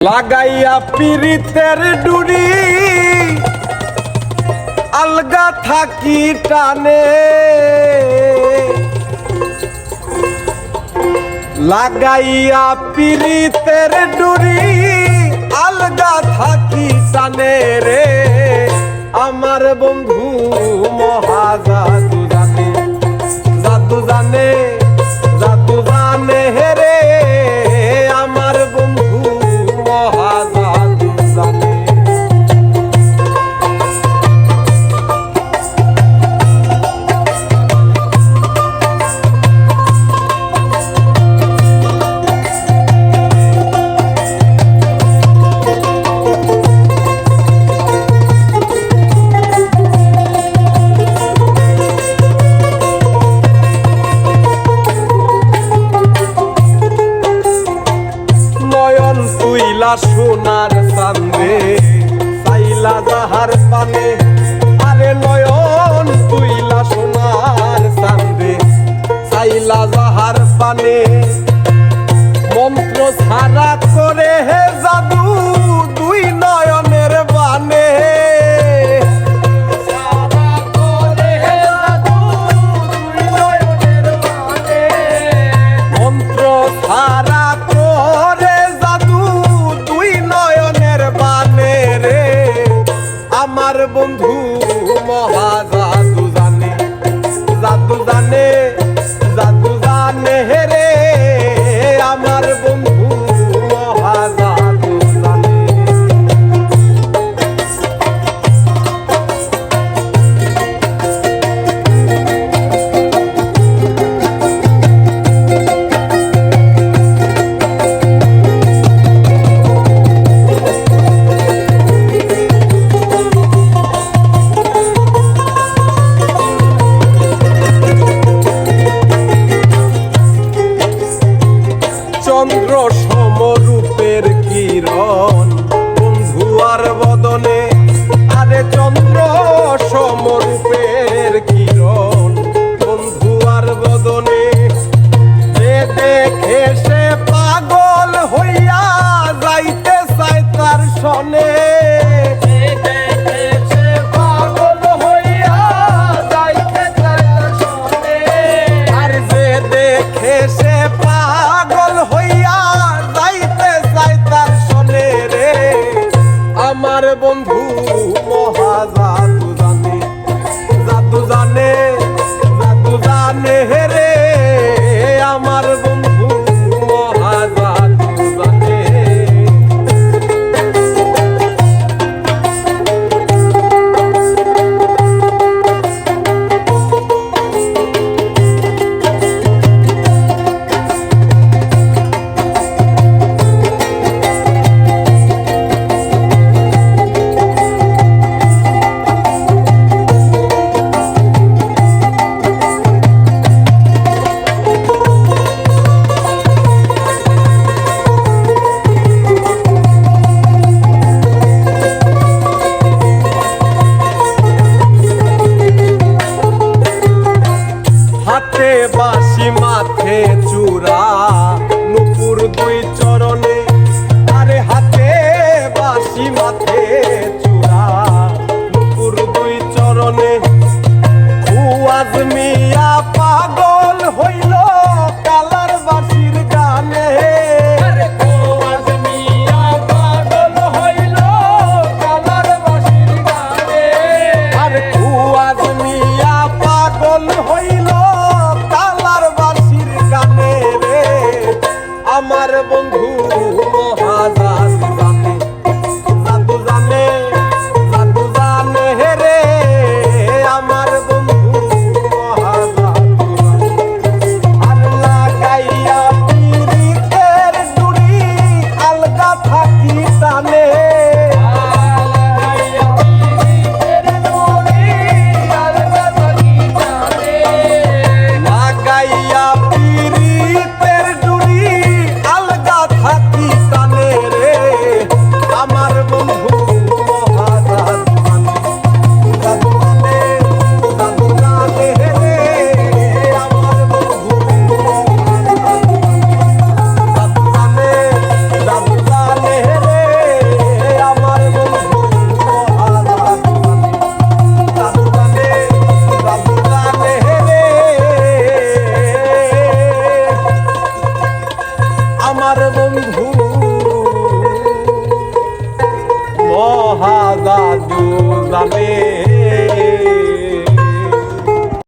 লাগাইয়া পিরিতের ডুরি আলগা থাকি টানে, লাগাইয়া পিরিতের ডুরি আলগা থাকি টানে রে আমার বন্ধু মহা জাদু জানে, জাদু জানে, জাদু জানে রে আমার বন্ধু মহা জাদু জানে। তুইলা সোনার চান্দে চাইলা যাহার পানে, আরে নয়ন তুইলা সোনার চান্দে চাইলা যাহার পানে, মন্ত্র ছাড়া করে হে জাদু দুই নয়নের বানে, মন্ত্র ছাড়া আমার বন্ধু মহা জাদু জানে, জাদু জানে, জাদু জানে রে আমার বন্ধু মহা জাদু জানে। চন্দ্র সমরূপের কিরণ বন্ধু আর বদনে, আরে চন্দ্র সমরূপের কিরণ বন্ধু আর বদনে, যে দেখে সে পাগল হইয়া যাইতে চায় তার সনে, আর যে দেখে সে পাগল হইয়া যাইতে চায় তার সনে রে আমার বন্ধু মহা জাদু জানে, জাদু জানে, জাদু জানে রে আমার বন্ধু মহা জাদু জানে। আমার বন্ধু মহাজাদু জানে